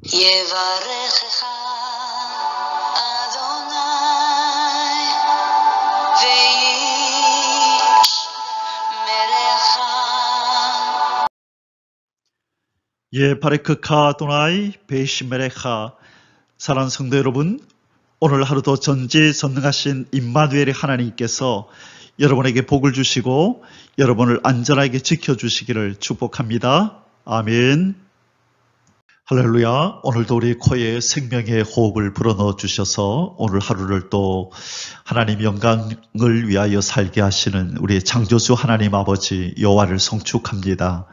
יברכך אדוני וישמרך. 바레크카 아도나이 베이시메레카. 사랑하는 성도 여러분, 오늘 하루도 전지전능하신 임마누엘의 하나님께서 여러분에게 복을 주시고 여러분을 안전하게 지켜주시기를 축복합니다. 아멘. 할렐루야. 오늘도 우리 코에 생명의 호흡을 불어넣어 주셔서 오늘 하루를 또 하나님 영광을 위하여 살게 하시는 우리의 창조주 하나님 아버지 여호와를 송축합니다.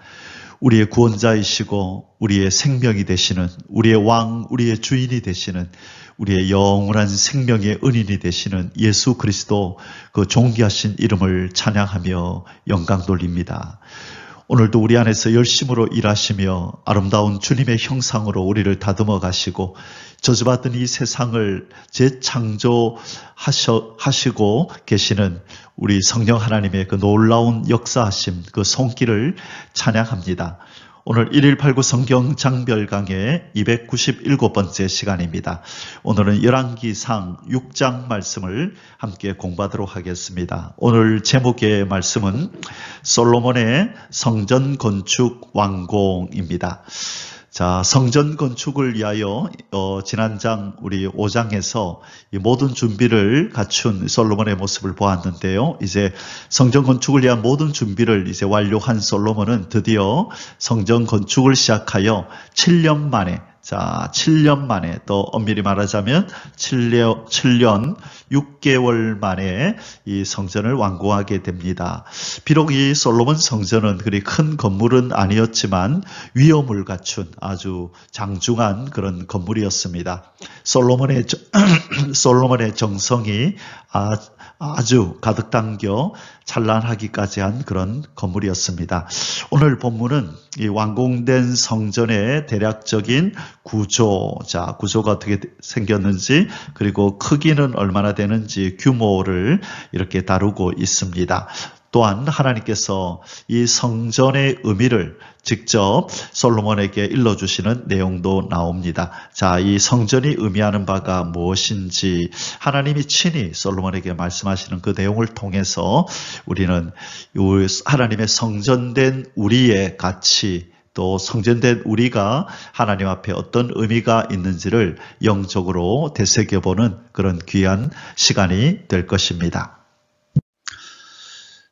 우리의 구원자이시고 우리의 생명이 되시는, 우리의 왕, 우리의 주인이 되시는, 우리의 영원한 생명의 은인이 되시는 예수 그리스도 그 존귀하신 이름을 찬양하며 영광 돌립니다. 오늘도 우리 안에서 열심으로 일하시며 아름다운 주님의 형상으로 우리를 다듬어 가시고 저주받은 이 세상을 재창조하시고 계시는 우리 성령 하나님의 그 놀라운 역사하심, 그 손길을 찬양합니다. 오늘 1189 성경 장별강의 297번째 시간입니다. 오늘은 열왕기상 6장 말씀을 함께 공부하도록 하겠습니다. 오늘 제목의 말씀은 솔로몬의 성전 건축 완공입니다. 자, 성전 건축을 위하여 지난장 우리 5장에서 이 모든 준비를 갖춘 솔로몬의 모습을 보았는데요. 이제 성전 건축을 위한 모든 준비를 이제 완료한 솔로몬은 드디어 성전 건축을 시작하여 7년 만에, 자, 7년 만에, 또 엄밀히 말하자면 7년 6개월 만에 이 성전을 완공하게 됩니다. 비록 이 솔로몬 성전은 그리 큰 건물은 아니었지만 위엄을 갖춘 아주 장중한 그런 건물이었습니다. 솔로몬의 정성이 아주 가득 담겨 찬란하기까지 한 그런 건물이었습니다. 오늘 본문은 이 완공된 성전의 대략적인 구조, 자, 구조가 어떻게 생겼는지, 그리고 크기는 얼마나 되는지 규모를 이렇게 다루고 있습니다. 또한 하나님께서 이 성전의 의미를 직접 솔로몬에게 일러주시는 내용도 나옵니다. 자, 이 성전이 의미하는 바가 무엇인지 하나님이 친히 솔로몬에게 말씀하시는 그 내용을 통해서 우리는 하나님의 성전된 우리의 가치, 또 성전된 우리가 하나님 앞에 어떤 의미가 있는지를 영적으로 되새겨보는 그런 귀한 시간이 될 것입니다.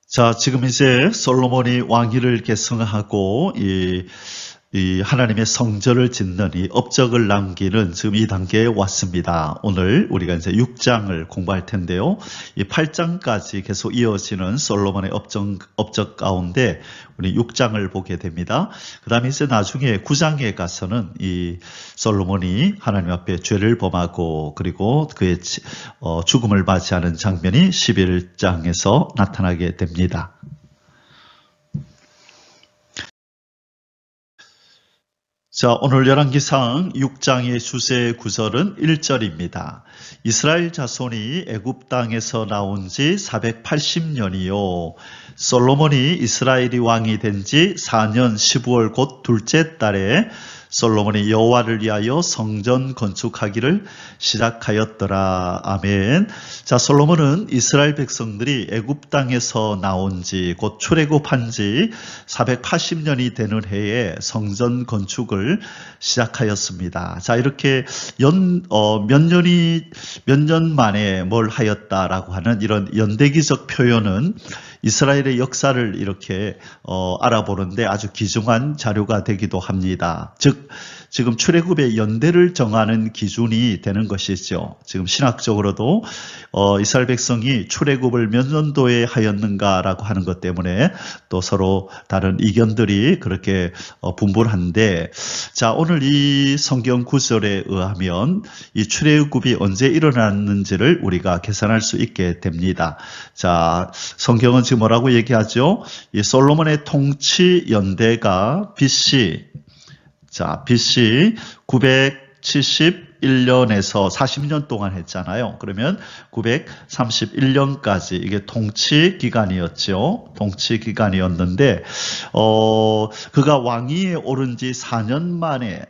자, 지금 이제 솔로몬이 왕위를 계승하고 이 하나님의 성전을 짓는 이 업적을 남기는 지금 이 단계에 왔습니다. 오늘 우리가 이제 6장을 공부할 텐데요. 이 8장까지 계속 이어지는 솔로몬의 업적 가운데 우리 6장을 보게 됩니다. 그 다음에 이제 나중에 9장에 가서는 이 솔로몬이 하나님 앞에 죄를 범하고 그리고 그의 죽음을 맞이하는 장면이 11장에서 나타나게 됩니다. 자, 오늘 열왕기상 6장의 주제 구절은 1절입니다. 이스라엘 자손이 애굽 땅에서 나온 지 480년이요. 솔로몬이 이스라엘이 왕이 된 지 4년 12월 곧 둘째 달에 솔로몬이 여호와를 위하여 성전 건축하기를 시작하였더라. 아멘. 자, 솔로몬은 이스라엘 백성들이 애굽 땅에서 나온 지 곧 출애굽한 지 480년이 되는 해에 성전 건축을 시작하였습니다. 자, 이렇게 몇 년 만에 뭘 하였다라고 하는 이런 연대기적 표현은 이스라엘의 역사를 이렇게 알아보는데 아주 귀중한 자료가 되기도 합니다. 즉 지금 출애굽의 연대를 정하는 기준이 되는 것이죠. 지금 신학적으로도 이스라엘 백성이 출애굽을 몇 년도에 하였는가라고 하는 것 때문에 또 서로 다른 의견들이 그렇게 분분한데, 자, 오늘 이 성경 구절에 의하면 이 출애굽이 언제 일어났는지를 우리가 계산할 수 있게 됩니다. 자, 성경은 지금 뭐라고 얘기하죠? 이 솔로몬의 통치 연대가 BC 970 931년에서 40년 동안 했잖아요. 그러면 931년까지 이게 통치 기간이었죠. 통치 기간이었는데 그가 왕위에 오른 지 4년 만에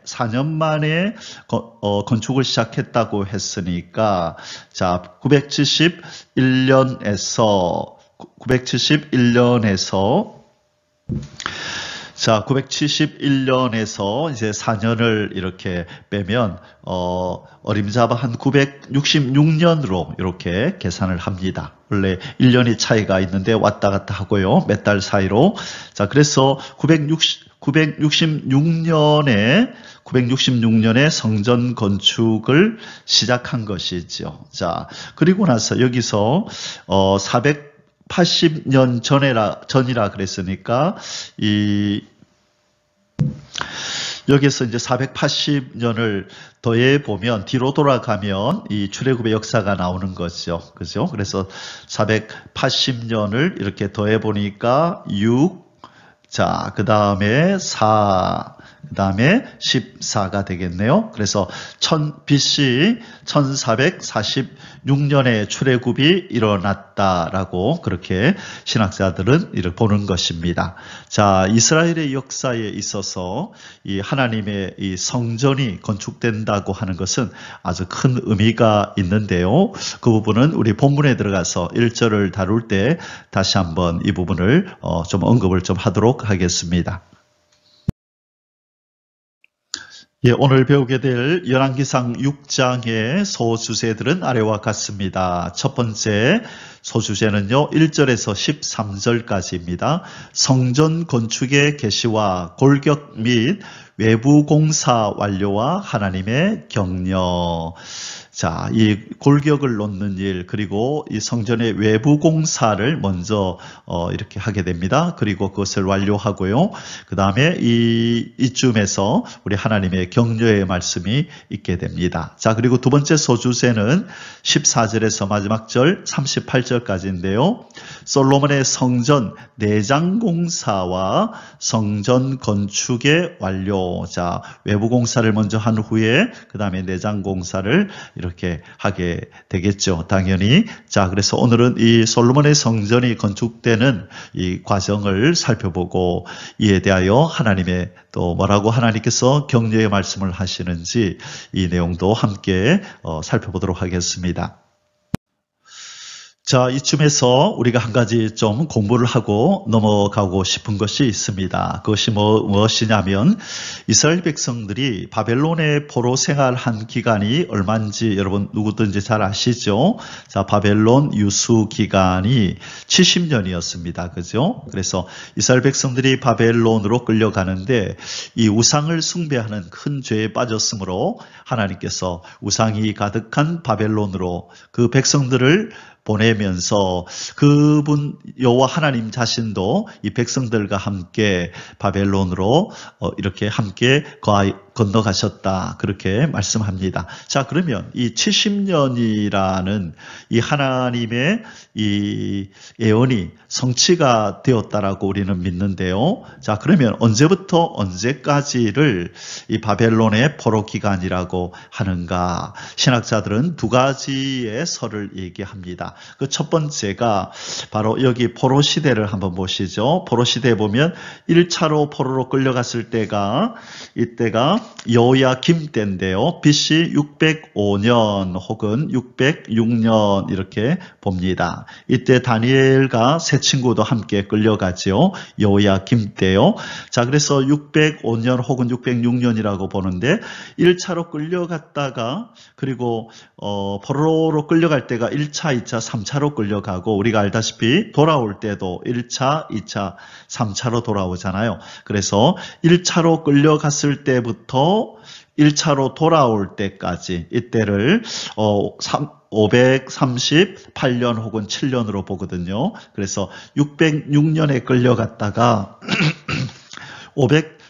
건축을 시작했다고 했으니까 자, 971년에서 자, 971년에서 이제 4년을 이렇게 빼면, 어림잡아 한 966년으로 이렇게 계산을 합니다. 원래 1년이 차이가 있는데 왔다 갔다 하고요. 몇 달 사이로. 자, 그래서 966년에 성전 건축을 시작한 것이죠. 자, 그리고 나서 여기서, 480년 전이라 그랬으니까, 여기서 이제 480년을 더해 보면 뒤로 돌아가면 이 출애굽의 역사가 나오는 거죠. 그죠? 그래서 480년을 이렇게 더해 보니까 6, 자, 그 다음에 4, 그 다음에 14가 되겠네요. 그래서 BC 1446년에 출애굽이 일어났다라고 그렇게 신학자들은 이렇게 보는 것입니다. 자, 이스라엘의 역사에 있어서 이 하나님의 이 성전이 건축된다고 하는 것은 아주 큰 의미가 있는데요. 그 부분은 우리 본문에 들어가서 1절을 다룰 때 다시 한번 이 부분을 좀 언급을 좀 하도록 하겠습니다. 예, 오늘 배우게 될 열왕기상 6장의 소주제들은 아래와 같습니다. 첫 번째 소주제는요, 1절에서 13절까지입니다. 성전 건축의 계시와 골격 및 외부 공사 완료와 하나님의 격려. 자, 이 골격을 놓는 일, 그리고 이 성전의 외부 공사를 먼저 이렇게 하게 됩니다. 그리고 그것을 완료하고요. 그 다음에 이쯤에서 우리 하나님의 격려의 말씀이 있게 됩니다. 자, 그리고 두 번째 소주제는 14절에서 마지막 절 38절까지인데요. 솔로몬의 성전 내장 공사와 성전 건축의 완료. 자, 외부 공사를 먼저 한 후에 그 다음에 내장 공사를 이렇게 하게 되겠죠. 당연히. 자, 그래서 오늘은 이 솔로몬의 성전이 건축되는 이 과정을 살펴보고 이에 대하여 하나님의 또 뭐라고 하나님께서 격려의 말씀을 하시는지 이 내용도 함께 살펴보도록 하겠습니다. 자, 이쯤에서 우리가 한 가지 좀 공부를 하고 넘어가고 싶은 것이 있습니다. 그것이 무엇이냐면 이스라엘 백성들이 바벨론의 포로 생활한 기간이 얼마인지 여러분 누구든지 잘 아시죠? 자, 바벨론 유수 기간이 70년이었습니다. 그죠? 그래서 이스라엘 백성들이 바벨론으로 끌려가는데 이 우상을 숭배하는 큰 죄에 빠졌으므로 하나님께서 우상이 가득한 바벨론으로 그 백성들을 보내면서 그분 여호와 하나님 자신도 이 백성들과 함께 바벨론으로 이렇게 함께 건너가셨다 그렇게 말씀합니다. 자, 그러면 이 70년이라는 이 하나님의 이 예언이 성취가 되었다라고 우리는 믿는데요. 자, 그러면 언제부터 언제까지를 이 바벨론의 포로 기간이라고 하는가? 신학자들은 두 가지의 설을 얘기합니다. 그 첫 번째가 바로 여기 포로 시대를 한번 보시죠. 포로 시대에 보면 1차로 포로로 끌려갔을 때가 이때가 여호야김 때인데요. BC 605년 혹은 606년 이렇게 봅니다. 이때 다니엘과 세 친구도 함께 끌려가죠. 여호야김 때요. 자, 그래서 605년 혹은 606년이라고 보는데 1차로 끌려갔다가 그리고 포로로 끌려갈 때가 1차, 2차, 3차로 끌려가고 우리가 알다시피 돌아올 때도 1차, 2차, 3차로 돌아오잖아요. 그래서 1차로 끌려갔을 때부터 1차로 돌아올 때까지 이때를 538년 혹은 7년으로 보거든요. 그래서 606년에 끌려갔다가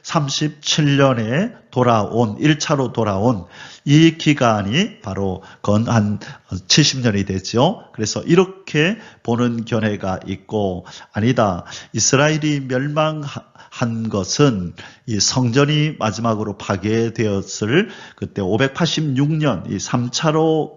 37년에 돌아온 1차로 돌아온 이 기간이 바로 건 한 70년이 되죠. 그래서 이렇게 보는 견해가 있고, 아니다, 이스라엘이 멸망한 것은 이 성전이 마지막으로 파괴되었을 그때 586년 이 3차로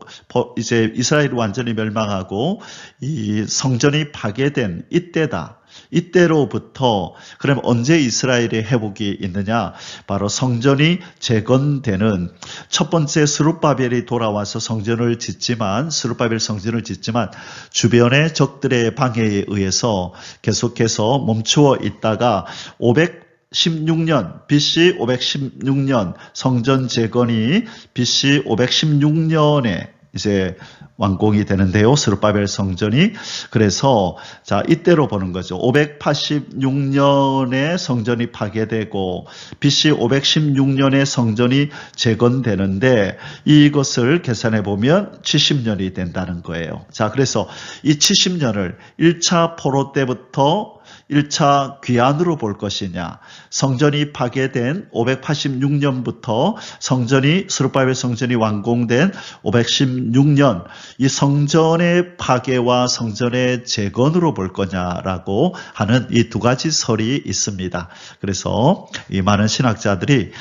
이제 이스라엘이 완전히 멸망하고 이 성전이 파괴된 이때다. 이때로부터 그럼 언제 이스라엘의 회복이 있느냐? 바로 성전이 재건되는 첫 번째 스룹바벨이 돌아와서 성전을 짓지만, 스룹바벨 성전을 짓지만 주변의 적들의 방해에 의해서 계속해서 멈추어 있다가 516년 BC 516년 성전 재건이 BC 516년에 이제 완공이 되는데요. 스룹바벨 성전이. 그래서 자, 이때로 보는 거죠. 586년에 성전이 파괴되고 BC 516년에 성전이 재건되는데 이것을 계산해 보면 70년이 된다는 거예요. 자, 그래서 이 70년을 1차 포로 때부터 1차 귀환으로 볼 것이냐, 성전이 파괴된 586년부터 스룹바벨 성전이 완공된 516년 이 성전의 파괴와 성전의 재건으로 볼 거냐라고 하는 이 두 가지 설이 있습니다. 그래서 이 많은 신학자들이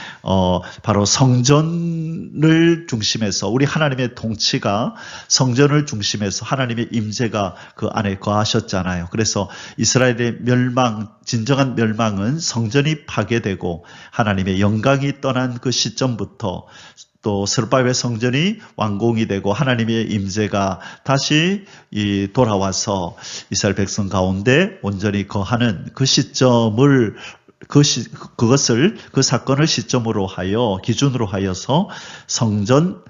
바로 성전을 중심해서 우리 하나님의 통치가 성전을 중심해서 하나님의 임재가 그 안에 거하셨잖아요. 그래서 이스라엘의 진정한 멸망은 성전이 파괴되고 하나님의 영광이 떠난 그 시점부터 또 스룹바벨 성전이 완공이 되고 하나님의 임재가 다시 돌아와서 이스라엘 백성 가운데 온전히 거하는 그 시점을 그것을 그 사건을 시점으로 하여 기준으로 하여서 성전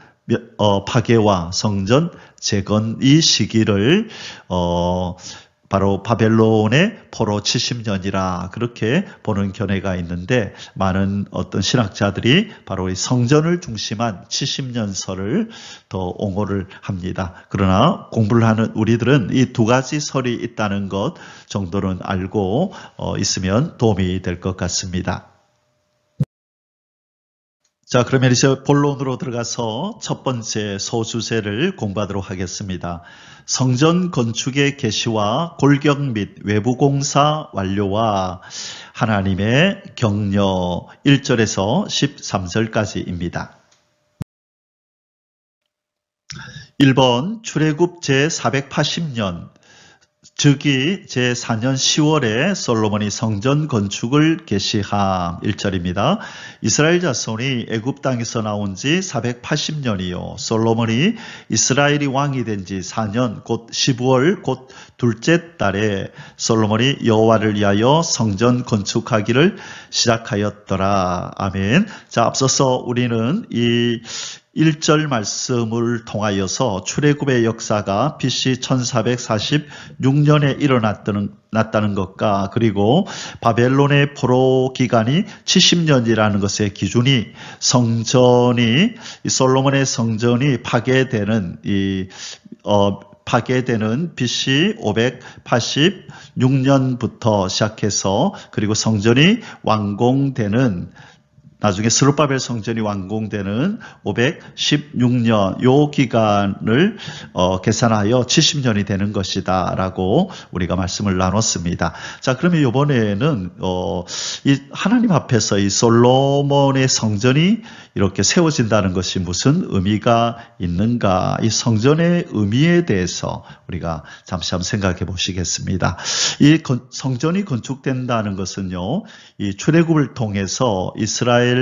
파괴와 성전 재건 이 시기를 바로 바벨론의 포로 70년이라 그렇게 보는 견해가 있는데, 많은 어떤 신학자들이 바로 이 성전을 중심한 70년설을 더 옹호를 합니다. 그러나 공부를 하는 우리들은 이 두 가지 설이 있다는 것 정도는 알고 있으면 도움이 될 것 같습니다. 자, 그러면 이제 본론으로 들어가서 첫 번째 소주제를 공부하도록 하겠습니다. 성전 건축의 개시와 골격 및 외부 공사 완료와 하나님의 격려 1절에서 13절까지입니다. 1번 출애굽 제480년 즉위 제4년 10월에 솔로몬이 성전 건축을 개시함 1절입니다. 이스라엘 자손이 애굽 땅에서 나온 지 480년이요. 솔로몬이 이스라엘이 왕이 된 지 4년 곧 12월 곧 둘째 달에 솔로몬이 여호와를 위하여 성전 건축하기를 시작하였더라. 아멘. 자, 앞서서 우리는 이 1절 말씀을 통하여서 출애굽의 역사가 BC 1446년에 일어났다는 것과 그리고 바벨론의 포로 기간이 70년이라는 것의 기준이 솔로몬의 성전이 파괴되는 BC 586년부터 시작해서 그리고 성전이 완공되는 나중에 스룹바벨 성전이 완공되는 516년 요 기간을 계산하여 70년이 되는 것이다 라고 우리가 말씀을 나눴습니다. 자, 그러면 이번에는 이 하나님 앞에서 이 솔로몬의 성전이 이렇게 세워진다는 것이 무슨 의미가 있는가, 이 성전의 의미에 대해서 우리가 잠시 한번 생각해 보시겠습니다. 이 성전이 건축된다는 것은요, 이 출애굽을 통해서 이스라엘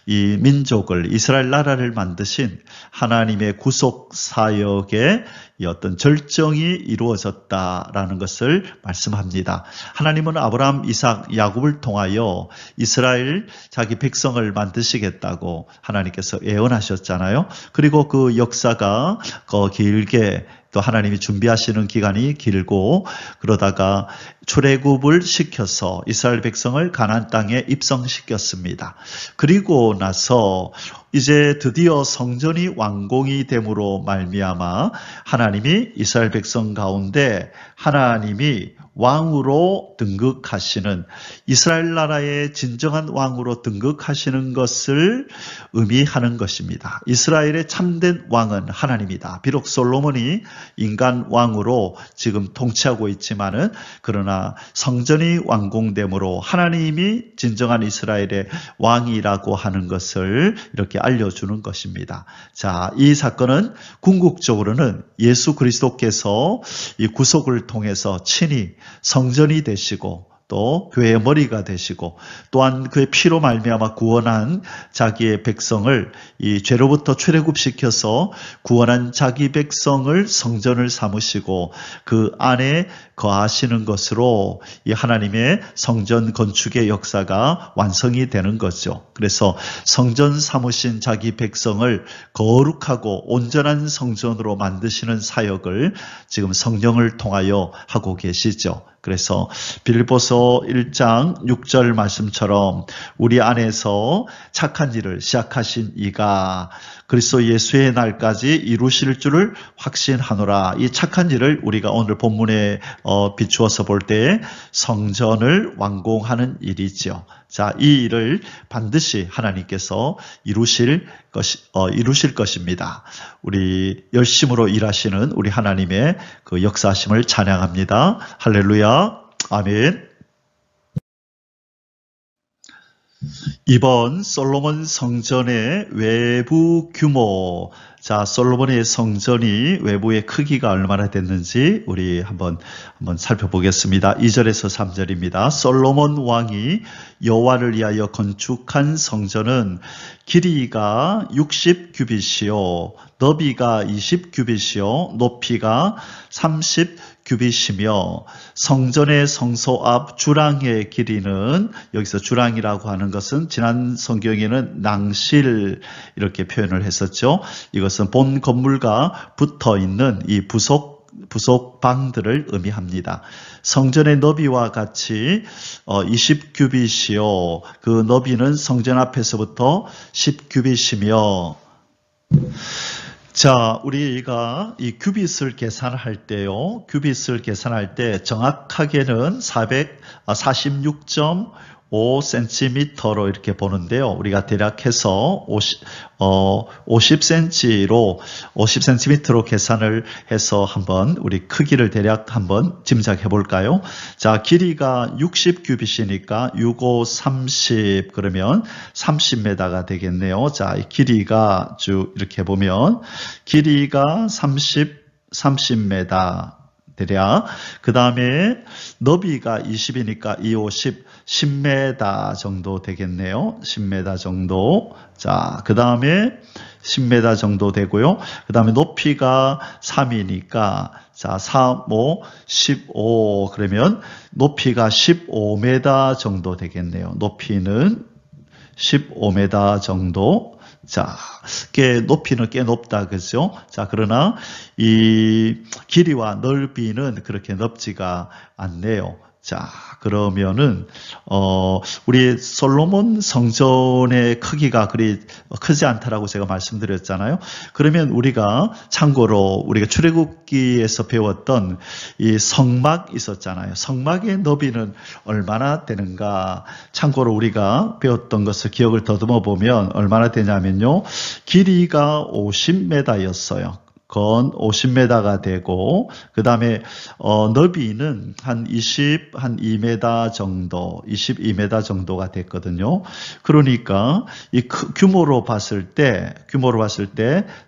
이 민족을, 이스라엘 나라를 만드신 하나님의 구속 사역의 이 어떤 절정이 이루어졌다라는 것을 말씀합니다. 하나님은 아브라함, 이삭, 야곱을 통하여 이스라엘 자기 백성을 만드시겠다고 하나님께서 예언하셨잖아요. 그리고 그 역사가 길게 또 하나님이 준비하시는 기간이 길고 그러다가 출애굽을 시켜서 이스라엘 백성을 가나안 땅에 입성시켰습니다. 그리고 나서 이제 드디어 성전이 완공이 됨으로 말미암아 하나님이 이스라엘 백성 가운데 하나님이 왕으로 등극하시는, 이스라엘 나라의 진정한 왕으로 등극하시는 것을 의미하는 것입니다. 이스라엘의 참된 왕은 하나님이다. 비록 솔로몬이 인간 왕으로 지금 통치하고 있지만은, 그러나 성전이 완공됨으로 하나님이 진정한 이스라엘의 왕이라고 하는 것을 이렇게 알려주는 것입니다. 자, 이 사건은 궁극적으로는 예수 그리스도께서 이 구속을 통해서 친히 성전이 되시고 또 교회의 머리가 되시고, 또한 그의 피로 말미암아 구원한 자기의 백성을 이 죄로부터 출애굽시켜서 구원한 자기 백성을 성전을 삼으시고 그 안에 거하시는 것으로 이 하나님의 성전 건축의 역사가 완성이 되는 거죠. 그래서 성전 삼으신 자기 백성을 거룩하고 온전한 성전으로 만드시는 사역을 지금 성령을 통하여 하고 계시죠. 그래서 빌립보서 1장 6절 말씀처럼 우리 안에서 착한 일을 시작하신 이가 그리스도 예수의 날까지 이루실 줄을 확신하노라. 이 착한 일을 우리가 오늘 본문에 비추어서 볼 때 성전을 완공하는 일이죠. 자, 이 일을 반드시 하나님께서 이루실 것입니다. 우리 열심으로 일하시는 우리 하나님의 그 역사하심을 찬양합니다. 할렐루야. 아멘. 이번 솔로몬 성전의 외부 규모, 자, 솔로몬의 성전이 외부의 크기가 얼마나 됐는지 우리 한번 살펴보겠습니다. 2절에서 3절입니다. 솔로몬 왕이 여호와를 위하여 건축한 성전은 길이가 60규빗이요 너비가 20규빗이요 높이가 30규빗이며 성전의 성소 앞 주랑의 길이는, 여기서 주랑이라고 하는 것은 지난 성경에는 낭실 이렇게 표현을 했었죠. 이것은 본 건물과 붙어 있는 이 부속방들을 의미합니다. 성전의 너비와 같이 20규빗이요 그 너비는 성전 앞에서부터 10규빗이며, 자, 우리가 이 규빗을 계산할 때요, 규빗을 계산할 때 정확하게는 446.5cm로 이렇게 보는데요. 우리가 대략 해서 50cm로 계산을 해서 한번 우리 크기를 대략 한번 짐작해 볼까요? 자, 길이가 60규빗이니까 65, 30 그러면 30m가 되겠네요. 자, 이 길이가 쭉 이렇게 보면 길이가 30m 대략, 그 다음에 너비가 20이니까 2, 5, 10m 정도 되겠네요. 10m 정도. 자, 그 다음에 10m 정도 되고요. 그 다음에 높이가 3이니까 자, 3, 5, 15 그러면 높이가 15m 정도 되겠네요. 높이는 15m 정도. 자, 높이는 꽤 높다, 그죠? 자, 그러나 이 길이와 넓이는 그렇게 넓지가 않네요. 자, 그러면은 우리 솔로몬 성전의 크기가 그리 크지 않다라고 제가 말씀드렸잖아요. 그러면 우리가 참고로 우리가 출애굽기에서 배웠던 이 성막 있었잖아요. 성막의 너비는 얼마나 되는가? 참고로 우리가 배웠던 것을 기억을 더듬어 보면 얼마나 되냐면요, 길이가 50m였어요. 건 50m가 되고, 그 다음에 너비는 한 2m 정도, 22m 정도가 됐거든요. 그러니까 이 규모로 봤을 때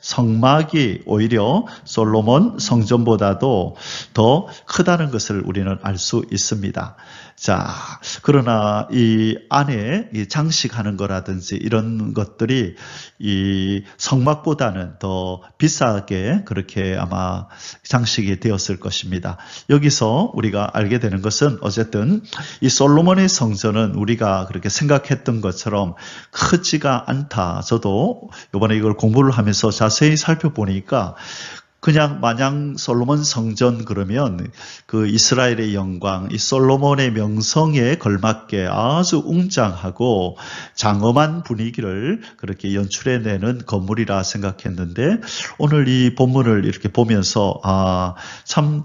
성막이 오히려 솔로몬 성전보다도 더 크다는 것을 우리는 알 수 있습니다. 자, 그러나 이 안에 이 장식하는 거라든지 이런 것들이 이 성막보다는 더 비싸게 그렇게 아마 장식이 되었을 것입니다. 여기서 우리가 알게 되는 것은 어쨌든 이 솔로몬의 성전은 우리가 그렇게 생각했던 것처럼 크지가 않다. 저도 이번에 이걸 공부를 하면서 자세히 살펴보니까 그냥 마냥 솔로몬 성전 그러면 그 이스라엘의 영광, 이 솔로몬의 명성에 걸맞게 아주 웅장하고 장엄한 분위기를 그렇게 연출해내는 건물이라 생각했는데 오늘 이 본문을 이렇게 보면서 참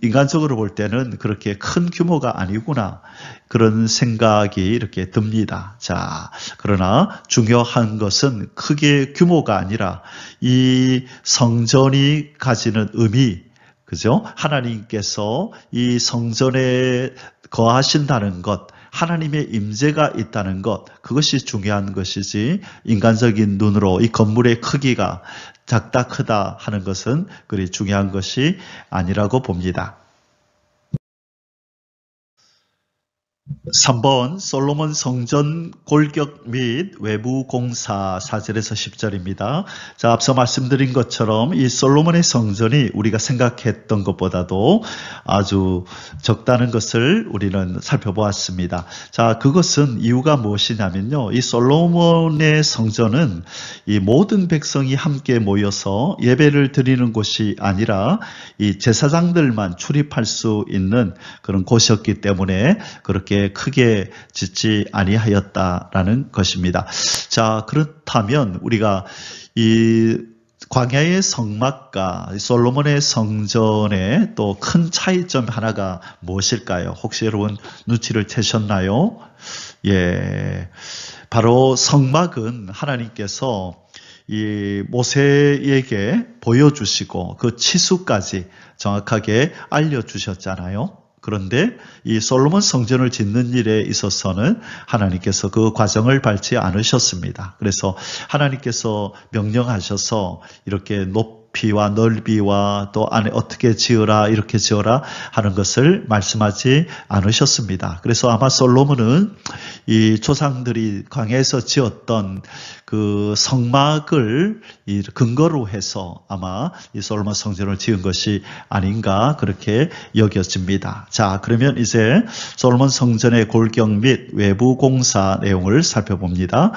인간적으로 볼 때는 그렇게 큰 규모가 아니구나 그런 생각이 이렇게 듭니다. 자, 그러나 중요한 것은 크게 규모가 아니라 이 성전이 가지는 의미, 그죠? 하나님께서 이 성전에 거하신다는 것, 하나님의 임재가 있다는 것, 그것이 중요한 것이지 인간적인 눈으로 이 건물의 크기가 작다 크다 하는 것은 그리 중요한 것이 아니라고 봅니다. 3번 솔로몬 성전 골격 및 외부 공사 4절에서 10절입니다. 자, 앞서 말씀드린 것처럼 이 솔로몬의 성전이 우리가 생각했던 것보다도 아주 적다는 것을 우리는 살펴보았습니다. 자, 그것은 이유가 무엇이냐면요. 이 솔로몬의 성전은 이 모든 백성이 함께 모여서 예배를 드리는 곳이 아니라 이 제사장들만 출입할 수 있는 그런 곳이었기 때문에 그렇게 크게 짓지 아니하였다라는 것입니다. 자, 그렇다면 우리가 이 광야의 성막과 솔로몬의 성전의 또 큰 차이점 하나가 무엇일까요? 혹시 여러분 눈치를 채셨나요? 예, 바로 성막은 하나님께서 이 모세에게 보여주시고 그 치수까지 정확하게 알려주셨잖아요. 그런데 이 솔로몬 성전을 짓는 일에 있어서는 하나님께서 그 과정을 밟지 않으셨습니다. 그래서 하나님께서 명령하셔서 이렇게 높이와 넓이와 또 안에 어떻게 지어라 이렇게 지어라 하는 것을 말씀하지 않으셨습니다. 그래서 아마 솔로몬은 이 조상들이 광야에서 지었던 그 성막을 근거로 해서 아마 이 솔로몬 성전을 지은 것이 아닌가 그렇게 여겨집니다. 자, 그러면 이제 솔로몬 성전의 골격 및 외부 공사 내용을 살펴봅니다.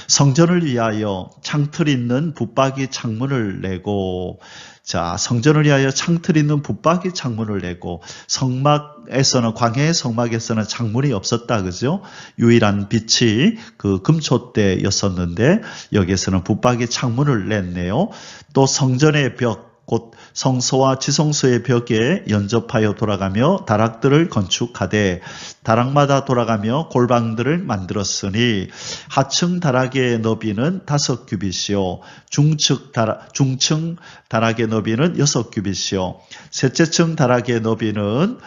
성전을 위하여 창틀 있는 붙박이 창문을 내고, 자, 성전을 위하여 창틀 있는 붙박이 창문을 내고, 성막에서는, 광야의 성막에서는 창문이 없었다, 그죠? 유일한 빛이 그 금초대였었는데, 여기에서는 붙박이 창문을 냈네요. 또 성전의 벽, 곧 성소와 지성소의 벽에 연접하여 돌아가며 다락들을 건축하되 다락마다 돌아가며 골방들을 만들었으니 하층 다락의 너비는 5규빗이요 중층 다락의 너비는 6규빗이요 셋째층 다락의 너비는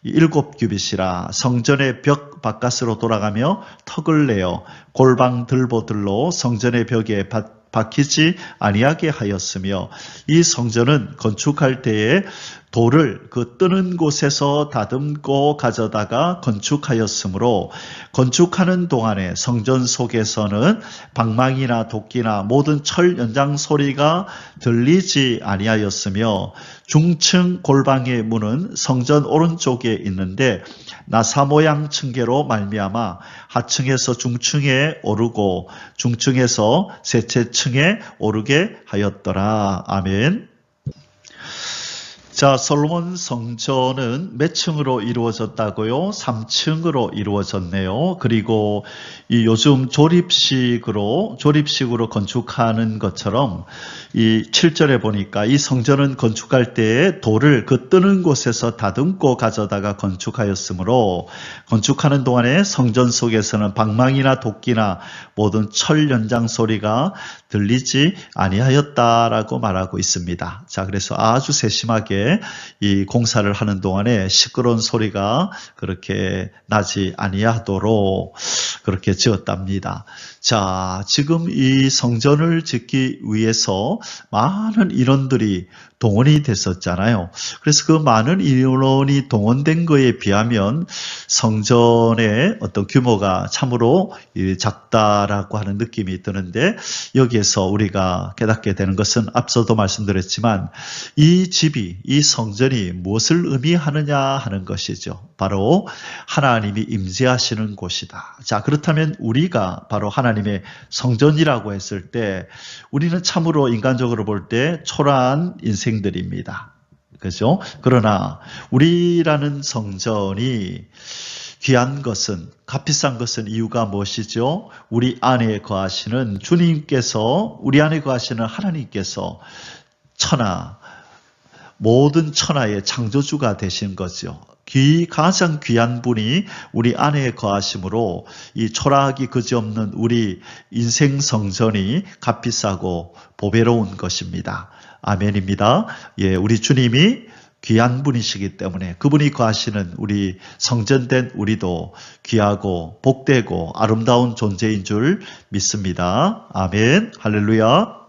7규빗이라 성전의 벽 바깥으로 돌아가며 턱을 내어 골방 들보들로 성전의 벽에 박히지 아니하게 하였으며 이 성전은 건축할 때에 돌을 그 뜨는 곳에서 다듬고 가져다가 건축하였으므로 건축하는 동안에 성전 속에서는 방망이나 도끼나 모든 철 연장 소리가 들리지 아니하였으며 중층 골방의 문은 성전 오른쪽에 있는데 나사 모양 층계로 말미암아 하층에서 중층에 오르고 중층에서 셋째 층에 오르게 하였더라. 아멘. 자, 솔로몬 성전은 몇 층으로 이루어졌다고요? 3층으로 이루어졌네요. 그리고 이 요즘 조립식으로 건축하는 것처럼 이 7절에 보니까 이 성전은 건축할 때에 돌을 그 뜨는 곳에서 다듬고 가져다가 건축하였으므로 건축하는 동안에 성전 속에서는 방망이나 도끼나 모든 철 연장 소리가 들리지 아니하였다라고 말하고 있습니다. 자, 그래서 아주 세심하게 이 공사를 하는 동안에 시끄러운 소리가 그렇게 나지 아니하도록 그렇게 지었답니다. 자, 지금 이 성전을 짓기 위해서 많은 인원들이 동원이 됐었잖아요. 그래서 그 많은 인원이 동원된 거에 비하면 성전의 어떤 규모가 참으로 작다라고 하는 느낌이 드는데 여기에서 우리가 깨닫게 되는 것은 앞서도 말씀드렸지만 이 집이, 이 성전이 무엇을 의미하느냐 하는 것이죠. 바로 하나님이 임재하시는 곳이다. 자, 그렇다면 우리가 바로 하나님의 성전이라고 했을 때 우리는 참으로 인간적으로 볼 때 초라한 인생 인생들입니다. 그죠? 그러나 우리라는 성전이 귀한 것은, 값비싼 것은 이유가 무엇이죠? 우리 안에 거하시는 주님께서, 우리 안에 거하시는 하나님께서 모든 천하의 창조주가 되신 거죠. 가장 귀한 분이 우리 안에 거하심으로 이 초라하기 그지없는 우리 인생 성전이 값비싸고 보배로운 것입니다. 아멘입니다. 예, 우리 주님이 귀한 분이시기 때문에 그분이 거하시는 우리 성전된 우리도 귀하고 복되고 아름다운 존재인 줄 믿습니다. 아멘. 할렐루야.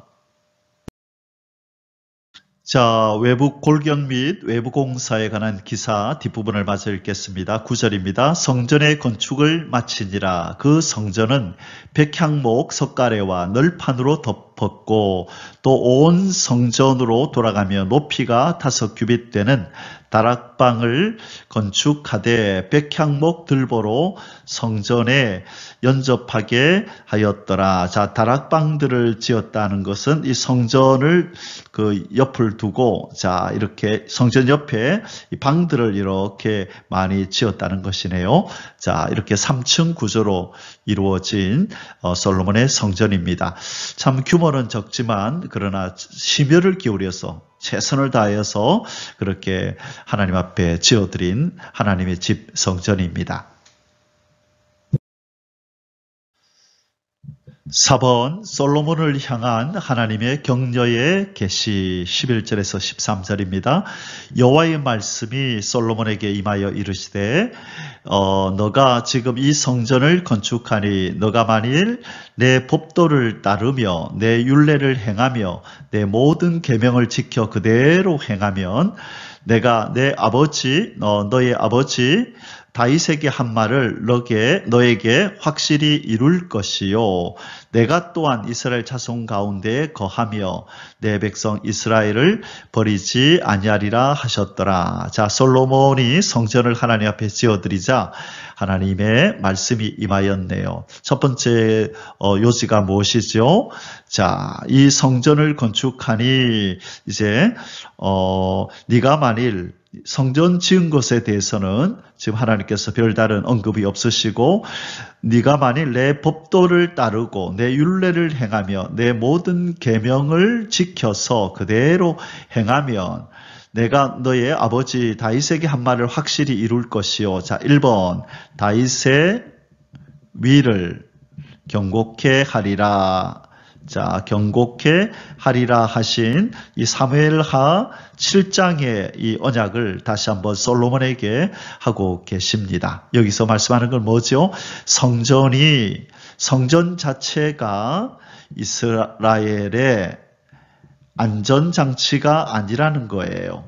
자, 외부 골격 및 외부 공사에 관한 기사 뒷부분을 마저 읽겠습니다. 9절입니다. 성전의 건축을 마치니라. 그 성전은 백향목 석가래와 널판으로 덮었고 또 온 성전으로 돌아가며 높이가 5규빗 되는 다락방을 건축하되 백향목 들보로 성전에 연접하게 하였더라. 자, 다락방들을 지었다는 것은 이 성전을 그 옆을 두고 자, 이렇게 성전 옆에 이 방들을 이렇게 많이 지었다는 것이네요. 자, 이렇게 3층 구조로 이루어진 솔로몬의 성전입니다. 참 규모는 적지만 그러나 심혈을 기울여서 최선을 다해서 그렇게 하나님 앞에 지어드린 하나님의 집 성전입니다. 4번 솔로몬을 향한 하나님의 격려의 계시 11절에서 13절입니다. 여호와의 말씀이 솔로몬에게 임하여 이르시되 너가 지금 이 성전을 건축하니 너가 만일 내 법도를 따르며 내 율례를 행하며 내 모든 계명을 지켜 그대로 행하면 내가 너의 아버지 다윗에게 한 말을 너에게 확실히 이룰 것이요. 내가 또한 이스라엘 자손 가운데 거하며 내 백성 이스라엘을 버리지 아니하리라 하셨더라. 자, 솔로몬이 성전을 하나님 앞에 지어드리자 하나님의 말씀이 임하였네요. 첫 번째 요지가 무엇이죠? 자, 이 성전을 건축하니 이제 네가 만일 성전 지은 것에 대해서는 지금 하나님께서 별다른 언급이 없으시고 네가 만일 내 법도를 따르고 내 율례를 행하며 내 모든 계명을 지켜서 그대로 행하면 내가 너의 아버지 다윗에게 한 말을 확실히 이룰 것이요. 자, 1번 다윗의 위를 경고케 하리라. 자, 경고케 하리라 하신 이 사무엘하 7장의 이 언약을 다시 한번 솔로몬에게 하고 계십니다. 여기서 말씀하는 건 뭐죠? 성전 자체가 이스라엘의 안전장치가 아니라는 거예요.